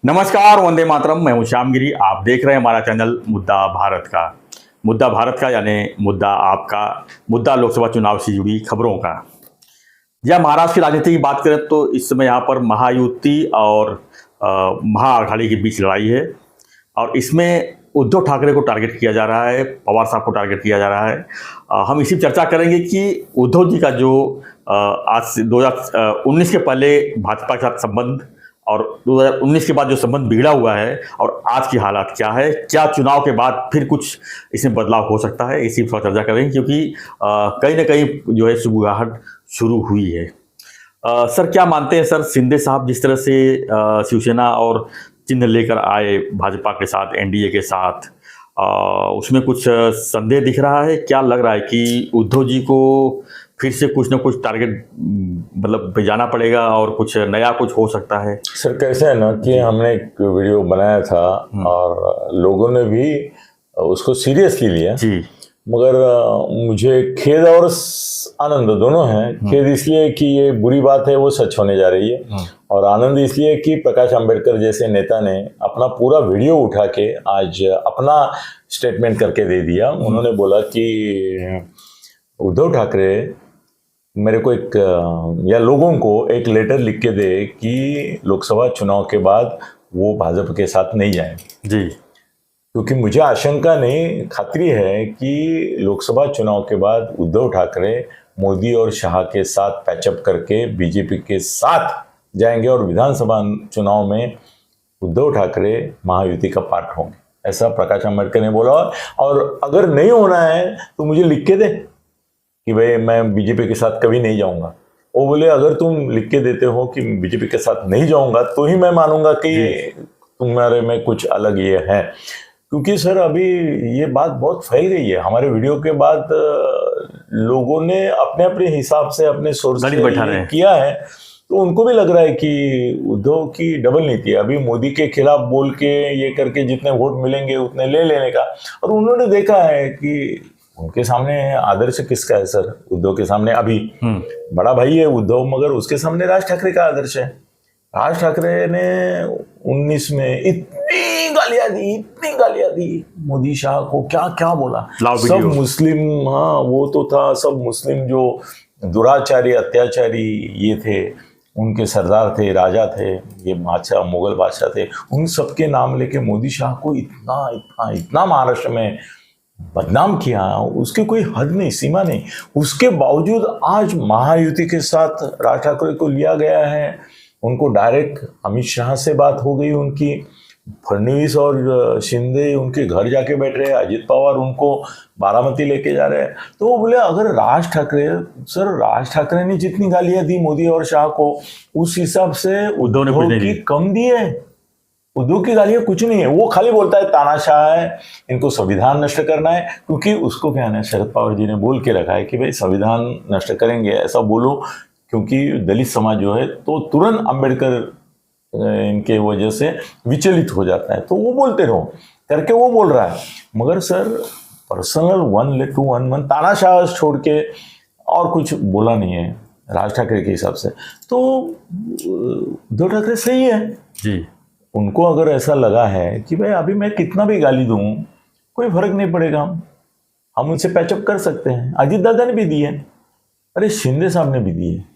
नमस्कार, वंदे मातरम। मैं हूं श्यामगिरी। आप देख रहे हैं हमारा चैनल मुद्दा भारत का यानी मुद्दा आपका मुद्दा लोकसभा चुनाव से जुड़ी खबरों का। या महाराष्ट्र की राजनीति की बात करें तो इस समय यहाँ पर महायुति और महाअघाड़ी के बीच लड़ाई है और इसमें उद्धव ठाकरे को टारगेट किया जा रहा है, पवार साहब को टारगेट किया जा रहा है। हम इसी चर्चा करेंगे कि उद्धव जी का जो आज 2019 के पहले भाजपा के साथ संबंध और 2019 के बाद जो संबंध बिगड़ा हुआ है और आज की हालात क्या है, क्या चुनाव के बाद फिर कुछ इसमें बदलाव हो सकता है, इसी पर चर्चा करेंगे क्योंकि कहीं ना कहीं जो है सुगबुगाहट शुरू हुई है। सर क्या मानते हैं सर, शिंदे साहब जिस तरह से शिवसेना और चिन्ह लेकर आए भाजपा के साथ, एनडीए के साथ, उसमें कुछ संदेह दिख रहा है? क्या लग रहा है कि उद्धव जी को फिर से कुछ ना कुछ टारगेट मतलब जाना पड़ेगा और कुछ नया कुछ हो सकता है? सर कैसे है ना कि हमने एक वीडियो बनाया था और लोगों ने भी उसको सीरियसली लिया जी, मगर मुझे खेद और आनंद दोनों है। खेद इसलिए कि ये बुरी बात है, वो सच होने जा रही है, और आनंद इसलिए कि प्रकाश आंबेडकर जैसे नेता ने अपना पूरा वीडियो उठा के आज अपना स्टेटमेंट करके दे दिया। उन्होंने बोला कि उद्धव ठाकरे मेरे को एक या लोगों को एक लेटर लिख के दे कि लोकसभा चुनाव के बाद वो भाजपा के साथ नहीं जाए जी, क्योंकि मुझे आशंका नहीं, खातरी है कि लोकसभा चुनाव के बाद उद्धव ठाकरे मोदी और शाह के साथ पैचअप करके बीजेपी के साथ जाएंगे और विधानसभा चुनाव में उद्धव ठाकरे महायुति का पार्ट होंगे, ऐसा प्रकाश आंबेडकर ने बोला। और अगर नहीं होना है तो मुझे लिख के दे कि भाई मैं बीजेपी के साथ कभी नहीं जाऊंगा। वो बोले अगर तुम लिख के देते हो कि बीजेपी के साथ नहीं जाऊंगा तो ही मैं मानूंगा कि तुम्हारे में कुछ अलग ये है। क्योंकि सर अभी ये बात बहुत फैल गई है, हमारे वीडियो के बाद लोगों ने अपने अपने हिसाब से अपने सोर्स से किया है, तो उनको भी लग रहा है कि उद्धव की डबल नीति है, अभी मोदी के खिलाफ बोल के ये करके जितने वोट मिलेंगे उतने ले लेने का। और उन्होंने देखा है कि उनके सामने आदर्श किसका है सर, उद्धव के सामने अभी बड़ा भाई है उद्धव, मगर उसके सामने राज ठाकरे का आदर्श है। राज ठाकरे ने 19 में इतनी गालियां दी मोदी शाह को, क्या क्या बोला, सब मुस्लिम, हाँ वो तो था, सब मुस्लिम जो दुराचारी अत्याचारी ये थे, उनके सरदार थे, राजा थे, ये बादशाह मुगल बादशाह थे, उन सबके नाम लेके मोदी शाह को इतना इतना इतना महाराष्ट्र में बदनाम किया, उसकी कोई हद नहीं, सीमा नहीं। उसके बावजूद आज महायुति के साथ राज ठाकरे को लिया गया है, उनको डायरेक्ट अमित शाह से बात हो गई उनकी, फडणवीस और शिंदे उनके घर जाके बैठ रहे हैं, अजित पवार उनको बारामती लेके जा रहे हैं। तो वो बोले अगर राज ठाकरे ने जितनी गालियां दी मोदी और शाह को, उस हिसाब से उद्धव ने की कम दी है। उद्धव की गालियां कुछ नहीं है, वो खाली बोलता है तानाशाह है, इनको संविधान नष्ट करना है, क्योंकि उसको क्या है, शरद पवार जी ने बोल के रखा है कि भाई संविधान नष्ट करेंगे ऐसा बोलो, क्योंकि दलित समाज जो है तो तुरंत अंबेडकर इनके वजह से विचलित हो जाता है, तो वो बोलते रहो करके वो बोल रहा है। मगर सर पर्सनल 1-to-1 तानाशाह छोड़ के और कुछ बोला नहीं है राज ठाकरे के हिसाब से। तो उद्धव ठाकरे सही है जी, उनको अगर ऐसा लगा है कि भाई अभी मैं कितना भी गाली दूं कोई फर्क नहीं पड़ेगा, हम उनसे पैचअप कर सकते हैं। अजित दादा ने भी दी है, अरे शिंदे साहब ने भी दी है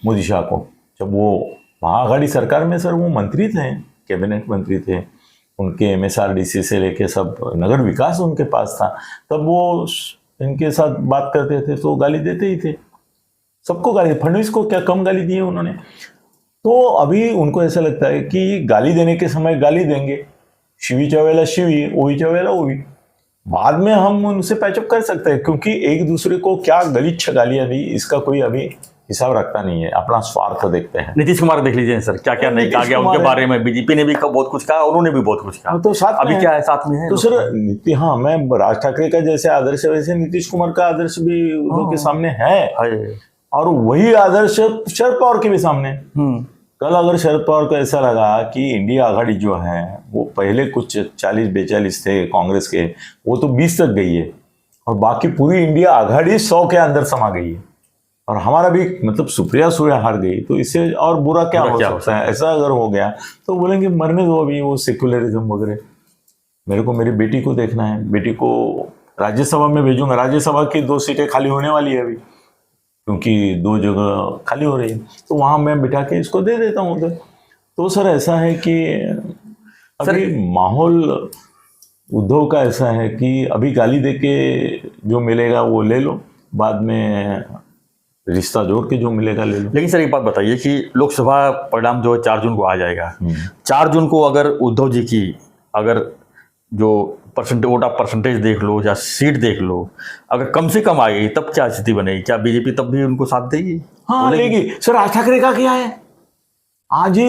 मोदी शाह को, जब वो महाअघाड़ी सरकार में सर वो मंत्री थे, कैबिनेट मंत्री थे, उनके MSRDC से लेके सब नगर विकास उनके पास था, तब वो इनके साथ बात करते थे तो गाली देते ही थे, सबको गाली। फडणवीस को क्या कम गाली दी है उन्होंने? तो अभी उनको ऐसा लगता है कि गाली देने के समय गाली देंगे, शिवीच्या वेळेला शिवी, ओवीच्या वेळेला ओवी, बाद में हम उनसे पैचअप कर सकते हैं, क्योंकि एक दूसरे को क्या गलीच्छ गालियां दी इसका कोई अभी हिसाब रखता नहीं है, अपना स्वार्थ देखते हैं। नीतीश कुमार देख लीजिए सर, क्या क्या नहीं कहा गया उनके बारे में, बीजेपी ने भी बहुत कुछ कहा, उन्होंने भी बहुत कुछ कहा, तो साथ अभी क्या है, साथ में है। तो सर हाँ, मैं राज ठाकरे का जैसे आदर्श है वैसे नीतीश कुमार का आदर्श भी उद्धव के सामने है, और वही आदर्श शरद पवार के भी सामने। कल अगर शरद पवार को ऐसा लगा कि इंडिया आघाड़ी जो है वो पहले कुछ 40-42 थे कांग्रेस के, वो तो 20 तक गई है, और बाकी पूरी इंडिया आघाड़ी 100 के अंदर समा गई है, और हमारा भी मतलब सुप्रिया सुळे हार गई तो इससे और बुरा क्या हो सकता है। ऐसा अगर हो गया तो बोलेंगे मरने दो अभी वो सेक्युलरिज्म वगैरह। मेरे को मेरी बेटी को देखना है, बेटी को राज्यसभा में भेजूंगा, राज्यसभा की 2 सीटें खाली होने वाली है अभी, क्योंकि 2 जगह खाली हो रही है, तो वहां मैं बिठा के इसको दे देता हूँ उधर। तो सर ऐसा है कि अभी माहौल उद्धव का ऐसा है कि अभी गाली दे के जो मिलेगा वो ले लो, बाद में रिश्ता जोड़ के जो मिलेगा ले लो। लेकिन सर एक बात बताइए कि लोकसभा परिणाम जो है 4 जून को आ जाएगा। 4 जून को अगर उद्धव जी की अगर जो वोट ऑफ परसेंटेज देख लो या सीट देख लो, अगर कम से कम आएगी तब क्या स्थिति बनेगी? क्या बीजेपी तब भी उनको साथ देगी? हाँ लेगी। सर राज ठाकरे का क्या है, आज ही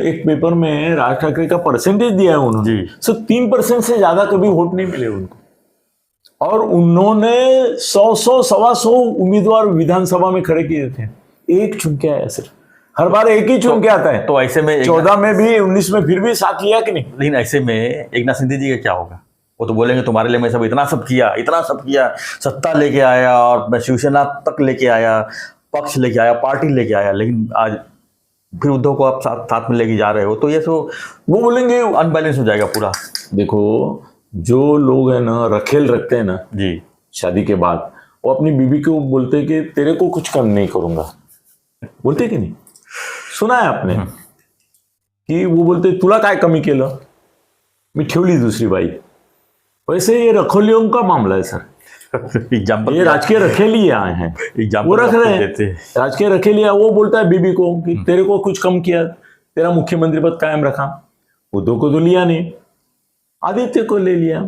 एक पेपर में राज ठाकरे का परसेंटेज दिया है उन्होंने जी। सर 3% से ज्यादा कभी वोट नहीं मिले उनको, और उन्होंने 100 सवा 100 उम्मीदवार विधानसभा में खड़े किए थे, एक चुन के आया सर, हर बार एक ही चुन के आता है। तो ऐसे में 14 में भी 19 में फिर भी साथ लिया कि नहीं? लेकिन ऐसे में एकनाथ शिंदे जी का क्या होगा? वो तो बोलेंगे तुम्हारे लिए मैं सब इतना सब किया, सत्ता लेके आया और मैं शिवसेना तक लेके आया, पक्ष लेके आया, पार्टी लेके आया, लेकिन आज फिर उद्धव को आप साथ में लेके जा रहे हो, तो ये तो वो बोलेंगे अनबैलेंस हो जाएगा पूरा। देखो जो लोग है ना रखेल रखते हैं ना जी, शादी के बाद, वो अपनी बीवी को बोलते हैं कि तेरे को कुछ कम नहीं करूंगा, बोलते कि नहीं? सुना है आपने कि वो बोलते तुला काय कमी केलं, मी ठेवली दुसरी बाई। वैसे ये रखोलियों का मामला है सर, एग्जाम्पल ये राजकीय रखेली आए हैं, वो रख रहे हैं राजकीय रखेली। वो बोलता है बीबी को कि तेरे को कुछ कम किया, तेरा मुख्यमंत्री पद कायम रखा, उद्धव को तो लिया नहीं, आदित्य को ले लिया।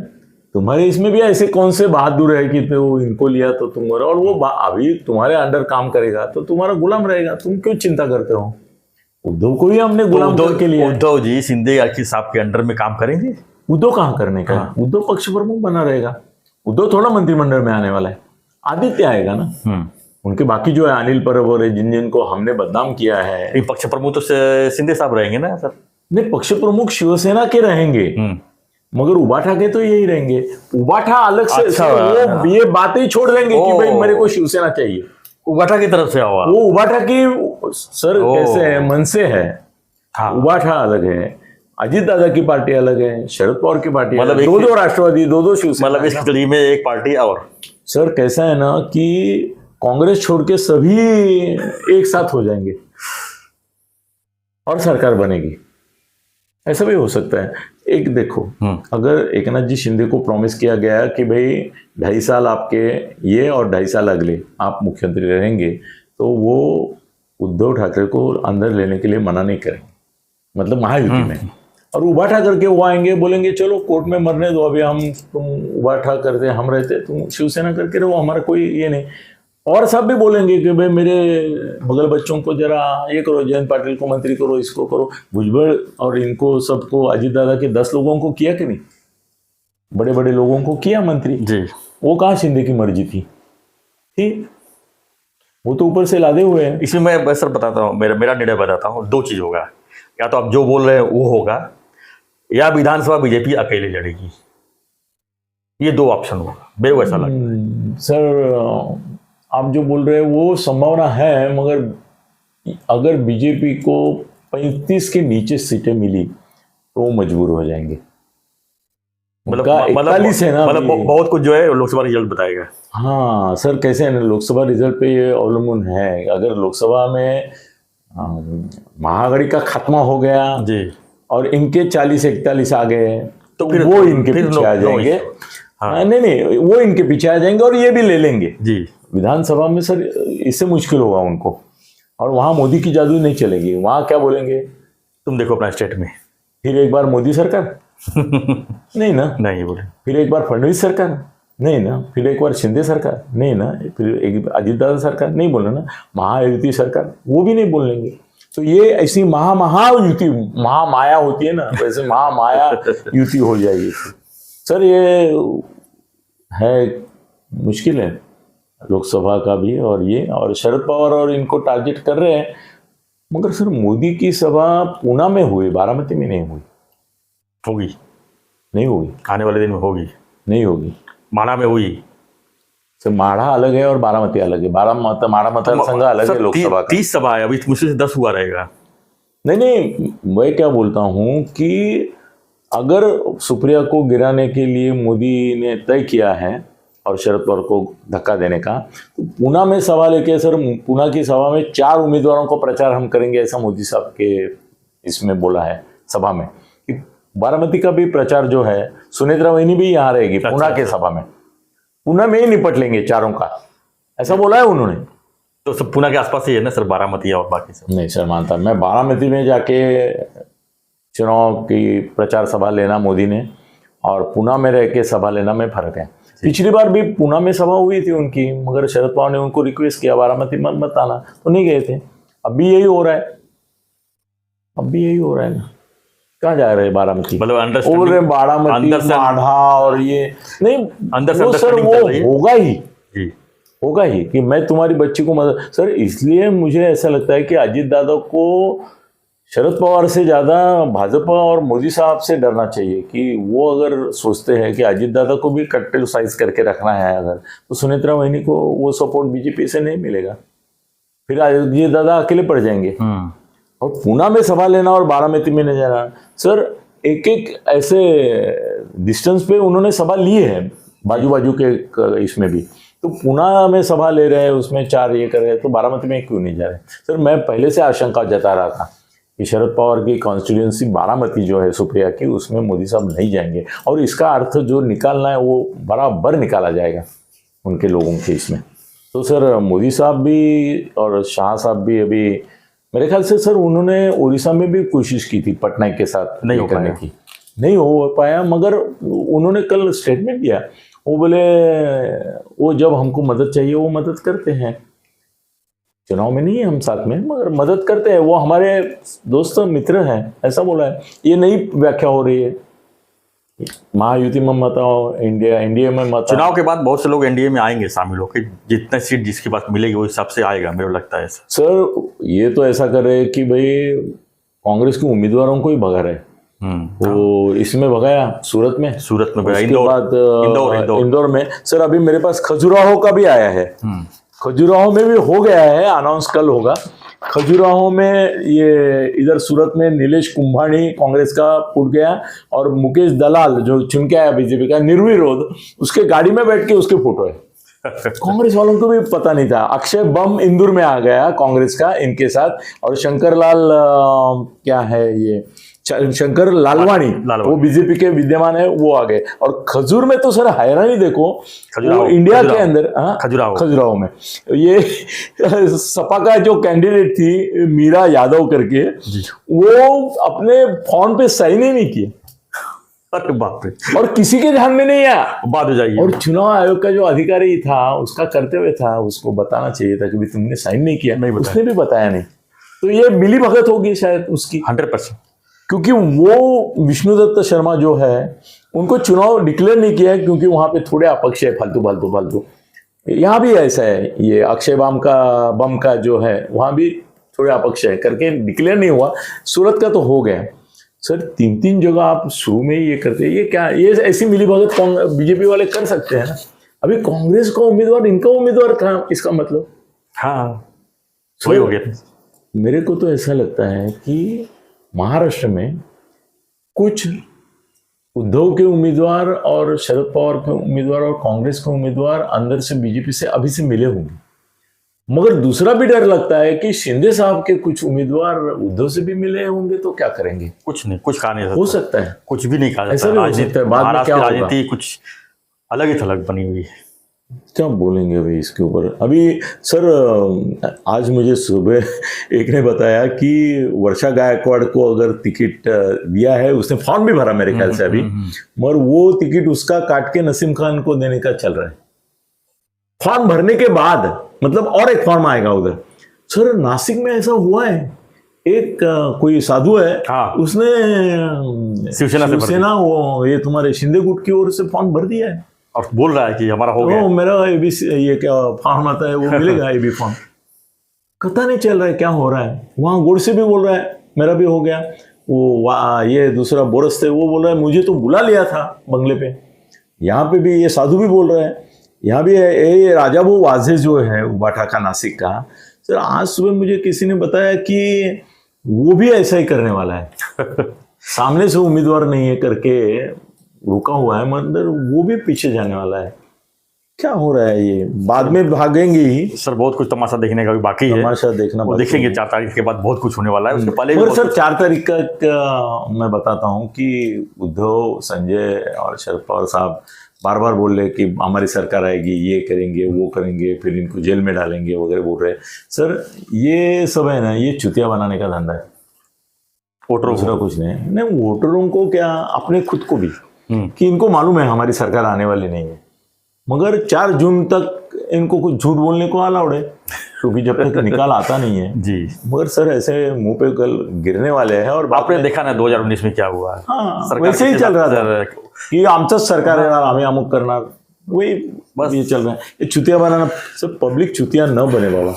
तुम्हारे इसमें भी ऐसे कौन से बहादुर है कि तो इनको लिया तो तुम, और वो अभी तुम्हारे अंडर काम करेगा तो तुम्हारा गुलाम रहेगा, तुम क्यों चिंता करते हो? उद्धव को भी हमने गुलाम करके लिया। उद्धव जी शिंदे साहब के अंडर में काम करेंगे? उद्धव कहाँ करने का, उद्धव पक्ष प्रमुख बना रहेगा, उद्धव थोड़ा मंत्रिमंडल में आने वाला है, आदित्य आएगा ना। उनके बाकी जो है अनिल परब है, जिन जिनको हमने बदनाम किया है, पक्ष प्रमुख तो शिंदे साहब रहेंगे ना सर? नहीं, पक्ष प्रमुख शिवसेना के रहेंगे, मगर उबाठा के तो यही रहेंगे। उबाठा अलग से अच्छा, वो ये बातें ही छोड़ देंगे कि भाई मेरे को शिवसेना चाहिए, उबाठा की तरफ से आवा। वो उबाठा की सर कैसे है, मन से है। उबाठा अलग है, अजित दादा की पार्टी अलग है, शरद पवार की पार्टी मतलब दो राष्ट्रवादी, दो शिवसेना, मतलब इस कड़ी में एक पार्टी और। सर कैसा है ना कि कांग्रेस छोड़ के सभी एक साथ हो जाएंगे और सरकार बनेगी, ऐसा भी हो सकता है। एक देखो, अगर एकनाथ जी शिंदे को प्रॉमिस किया गया कि भाई 2.5 साल आपके ये और 2.5 साल अगले आप मुख्यमंत्री रहेंगे, तो वो उद्धव ठाकरे को अंदर लेने के लिए मना नहीं करेंगे, मतलब महायुति में। और उबाठा करके वो आएंगे, बोलेंगे चलो कोर्ट में मरने दो, अभी हम तुम उबाठा करते हम रहते, तुम शिवसेना करके रहो, हमारा कोई ये नहीं। और सब भी बोलेंगे कि भाई मेरे बगल बच्चों को जरा ये करो, जयंत पाटिल को मंत्री करो, इसको करो, भुजबल और इनको सबको, अजित दादा के 10 लोगों को किया कि नहीं, बड़े बड़े लोगों को किया मंत्री जी। वो कहाँ शिंदे की मर्जी थी? ठीक, वो तो ऊपर से लादे हुए हैं। इसमें मैं सर बताता हूँ, मेरा निर्णय बताता हूँ, 2 चीज होगा, या तो आप जो बोल रहे हैं वो होगा, या विधानसभा बीजेपी अकेले लड़ेगी। ये 2 ऑप्शन होगा, मेरे को ऐसा लगता है। सर आप जो बोल रहे हैं वो संभावना है, मगर अगर बीजेपी को 35 के नीचे सीटें मिली तो वो मजबूर हो जाएंगे। मतलब 41 है ना, मतलब बहुत कुछ जो है लोकसभा रिजल्ट बताएगा। हाँ सर, कैसे है ना, लोकसभा रिजल्ट पे ये अवलंबन है। अगर लोकसभा में महाआघाड़ी का खात्मा हो गया जी, और इनके 40-41 आ गए, तो फिर वो इनके पीछे आ जाएंगे। नहीं, वो इनके पीछे आ जाएंगे और ये भी ले लेंगे जी। विधानसभा में सर इससे मुश्किल होगा उनको, और वहां मोदी की जादू नहीं चलेगी। वहां क्या बोलेंगे, तुम देखो अपना स्टेट में फिर एक बार मोदी सरकार नहीं ना, नहीं बोले, फिर एक बार फडणवीस सरकार नहीं ना, फिर एक बार शिंदे सरकार नहीं ना, फिर एक अजित दादा सरकार नहीं बोलना ना, महायुति सरकार वो भी नहीं बोलेंगे। तो ये ऐसी महायुति, महामाया होती है ना, वैसे महामाया युति हो जाएगी सर। ये है, मुश्किल है लोकसभा का भी, और ये और शरद पवार और इनको टारगेट कर रहे हैं। मगर सर मोदी की सभा पूना में हुई, बारामती में नहीं हुई। होगी, नहीं होगी, आने वाले दिन में होगी, नहीं होगी। माना में हुई, तो माढ़ा अलग है और बारामती अलग है। माढ़ा मतदारसंघ अलग है लोकसभा का। 30 सभा है, अभी मुश्किल से 10 हुआ रहेगा। नहीं, मैं क्या बोलता हूं कि अगर सुप्रिया को गिराने के लिए मोदी ने तय किया है और शरद पवार को धक्का देने का, तो पूना में सभा लेके सर, पूना की सभा में 4 उम्मीदवारों को प्रचार हम करेंगे, ऐसा मोदी साहब के इसमें बोला है सभा में। कि बारामती का भी प्रचार जो है, सुनेत्रा वहिनी भी यहाँ रहेगी पूना के सभा में, पूना में ही निपट लेंगे चारों का, ऐसा बोला है उन्होंने। तो सब पूना के आसपास ही है ना सर, बारामती और बाकी सब। नहीं सर, मानता मैं बारामती में जाके चुनाव की प्रचार सभा लेना मोदी ने और पूना में रह के सभा लेना में फर्क है। पिछली बार भी पूना में सभा हुई थी उनकी, मगर शरद पवार ने उनको रिक्वेस्ट किया बारामती मत आना, तो नहीं गए थे। अब भी यही हो रहा है, अब भी यही हो रहा है ना। कहाँ जा रहे हैं बारामती, बोल रहे बारामती माढ़ा और ये नहीं, वो सर वो होगा ही कि मैं तुम्हारी बच्ची को मदद। सर इसलिए मुझे ऐसा लगता है कि अजीत दादा को शरद पवार से ज़्यादा भाजपा और मोदी साहब से डरना चाहिए कि वो अगर सोचते हैं कि अजीत दादा को भी कट्टे साइज करके रखना है अगर, तो सुनेत्रा वहिनी को वो सपोर्ट बीजेपी से नहीं मिलेगा, फिर अजीत दादा अकेले पड़ जाएंगे। और पूना में सभा लेना और बारामती में नहीं जाना, सर एक एक ऐसे डिस्टेंस पे उन्होंने सभा ली है बाजू बाजू के इसमें भी, तो पूना में सभा ले रहे हैं, उसमें 4 ये कर रहे हैं, तो बारामती में क्यों नहीं जा रहे। सर मैं पहले से आशंका जता रहा था कि शरद पवार की कॉन्स्टिट्यूएंसी बारामती जो है सुप्रिया की, उसमें मोदी साहब नहीं जाएंगे, और इसका अर्थ जो निकालना है वो बराबर निकाला जाएगा उनके लोगों के इसमें। तो सर मोदी साहब भी और शाह साहब भी अभी मेरे ख्याल से सर उन्होंने उड़ीसा में भी कोशिश की थी पटनायक के साथ नहीं करने की, नहीं हो पाया, मगर उन्होंने कल स्टेटमेंट दिया, वो बोले वो जब हमको मदद चाहिए वो मदद करते हैं, चुनाव में नहीं है हम साथ में मगर मदद करते हैं, वो हमारे दोस्त मित्र हैं, ऐसा बोला है। ये नई व्याख्या हो रही है, महायुति में मत आओ, एनडीए में मत। चुनाव के बाद बहुत से लोग एनडीए में आएंगे शामिल होकर, जितना सीट जिसके पास मिलेगी वो हिसाब से आएगा, मेरे को लगता है सर। ये तो ऐसा कर रहे कि भाई कांग्रेस के उम्मीदवारों को ही भगा रहे, तो इसमें भगाया सूरत में इंदौर में। सर अभी मेरे पास खजुराहो का भी आया है, खजुराहो में भी हो गया है, अनाउंस कल होगा। खजुराहो में ये इधर सूरत में नीलेश कुंभानी कांग्रेस का फूट गया, और मुकेश दलाल जो चुन के आया बीजेपी का निर्विरोध, उसके गाड़ी में बैठ के उसके फोटो है। कांग्रेस वालों को भी पता नहीं था। अक्षय बम इंदौर में आ गया कांग्रेस का इनके साथ, और शंकर लाल क्या है ये शंकर लालवानी वो बीजेपी के विद्यमान है, वो आ गए। और खजूर में तो सर हैरानी देखो, वो इंडिया के अंदर खजुराहो में ये सपा का जो कैंडिडेट थी मीरा यादव करके, वो अपने फॉर्म पे साइन ही नहीं किया, बाप रे, और किसी के ध्यान में नहीं आया, बात हो जाएगी। और चुनाव आयोग का जो अधिकारी था उसका करते हुए था, उसको बताना चाहिए था कि भी तुमने साइन नहीं किया, उसने भी बताया नहीं। तो ये मिली भगत होगी शायद उसकी 100%, क्योंकि वो विष्णुदत्त शर्मा जो है उनको चुनाव डिक्लेयर नहीं किया है, क्योंकि वहां पे थोड़े अपक्ष है, फालतू। यहाँ भी ऐसा है, ये अक्षय बम का जो है वहां भी थोड़े अपक्ष है करके डिक्लेयर नहीं हुआ। सूरत का तो हो गया। सर 3 जगह आप शुरू में ही ये करते हैं, ये क्या, ये ऐसी मिली भगत बीजेपी वाले कर सकते हैं ना। अभी कांग्रेस का उम्मीदवार इनका उम्मीदवार था, इसका मतलब वही हो गया। मेरे को तो ऐसा लगता है कि महाराष्ट्र में कुछ उद्धव के उम्मीदवार और शरद पवार के उम्मीदवार और कांग्रेस के उम्मीदवार अंदर से बीजेपी से अभी से मिले होंगे, मगर दूसरा भी डर लगता है कि शिंदे साहब के कुछ उम्मीदवार उद्धव से भी मिले होंगे, तो क्या करेंगे। कुछ नहीं, कुछ कहा नहीं हो सकता है, कुछ भी नहीं कहा ऐसा भी हो सकता है। बाद में क्या होगा, राजनीति कुछ अलग ही थलग बनी हुई है। क्या बोलेंगे अभी इसके ऊपर। अभी सर आज मुझे सुबह एक ने बताया कि वर्षा गायकवाड़ को अगर टिकट दिया है, उसने फॉर्म भी भरा मेरे ख्याल से अभी, मगर वो टिकट उसका काट के नसीम खान को देने का चल रहा है। फॉर्म भरने के बाद मतलब और एक फॉर्म आएगा उधर। सर नासिक में ऐसा हुआ है, एक कोई साधु है, उसने शिवसेना वो ये तुम्हारे शिंदे गुट की ओर से फॉर्म भर दिया है और बोल रहा है कि हमारा हो गया, मेरा ये क्या फॉर्म आता है वो मिलेगा, ये भी फॉर्म। पता नहीं चल रहा है क्या हो रहा है। वहाँ गोडसे भी बोल रहा है मेरा भी हो गया, वो ये दूसरा बोरस थे वो बोल रहा है मुझे तो बुला लिया था बंगले पे। यहाँ पे भी ये साधु भी बोल रहा है यहाँ भी है ये राजाभाऊ वाजे जो है उबाटा का, नासिक का। सर आज सुबह मुझे किसी ने बताया कि वो भी ऐसा ही करने वाला है। सामने से उम्मीदवार नहीं है करके रुका हुआ है, मगर वो भी पीछे जाने वाला है। क्या हो रहा है ये? बाद में भागेंगे ही सर, बहुत कुछ तमाशा देखने का भी बाकी है। तमाशा देखना वो बाकी देखेंगे है। 4 तारीख के बाद बहुत कुछ होने वाला है। उसके पहले भी और बहुत सर कुछ- 4 तारीख का मैं बताता हूँ कि उद्धव, संजय और शरद पवार साहब बार बार बोल रहे कि हमारी सरकार आएगी, ये करेंगे, वो करेंगे, फिर इनको जेल में डालेंगे वगैरह बोल रहे। सर ये सब है ना, ये चुतिया बनाने का धंधा है, वोटरों दूसरा को। कुछ नहीं। नहीं, वोटरों को क्या, अपने खुद को भी, हम्म। कि इनको मालूम है हमारी सरकार आने वाली नहीं है, मगर 4 जून तक इनको कुछ झूठ बोलने को अलाउड है, क्योंकि जब तक निकाल आता नहीं है। जी, मगर सर ऐसे मुंह पे कल गिरने वाले हैं। और आपने देखा ना 2019 में क्या हुआ। हाँ, सरकार वैसे ही किसी चल रहा बात- था कि आमचंच सरकार येणार, आम्ही अमुक करणार, वही बस। बस ये चल रहा है। ये चुतिया बनाना, सब पब्लिक चुतिया न बने बाबा।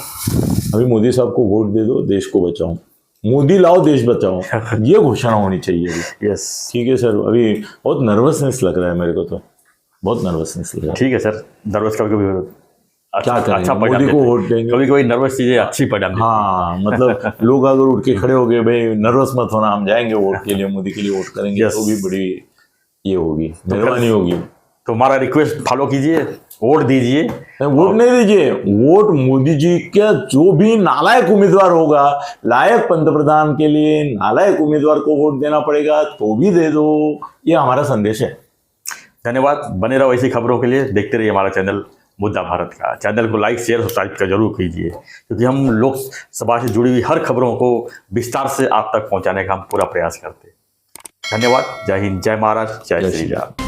अभी मोदी साहब को वोट दे दो, देश को बचाओ, मोदी लाओ देश बचाओ, ये घोषणा होनी चाहिए अभी। यस, ठीक है सर, अभी बहुत नर्वसनेस लग रहा है मेरे को, तो बहुत नर्वसनेस लग रहा है। ठीक है सर। नर्वस कभी कभी क्या करेंगे, अच्छा परिणाम मोदी को देते हैं। वोट देंगे। कभी कभी नर्वस चीजें अच्छी परिणाम देती हैं। हाँ, मतलब लोग अगर उठ के खड़े हो गए, भाई नर्वस मत होना, हम जाएंगे वोट के लिए, मोदी के लिए वोट करेंगे, Yes. तो भी बड़ी ये होगी, मेहरबानी होगी। तो हमारा रिक्वेस्ट फॉलो कीजिए, वोट दीजिए। नहीं, वोट नहीं दीजिए, वोट मोदी जी का जो भी नालायक उम्मीदवार होगा, लायक पंतप्रधान के लिए नालायक उम्मीदवार को वोट देना पड़ेगा, तो भी दे दो, ये हमारा संदेश है। धन्यवाद। बने रहो ऐसी खबरों के लिए, देखते रहिए हमारा चैनल मुद्दा भारत का। चैनल को लाइक, शेयर, सब्सक्राइब का जरूर कीजिए, क्योंकि हम लोकसभा से जुड़ी हुई हर खबरों को विस्तार से आप तक पहुंचाने का हम पूरा प्रयास करते हैं। धन्यवाद। जय हिंद, जय महाराष्ट्र, जय श्री राम।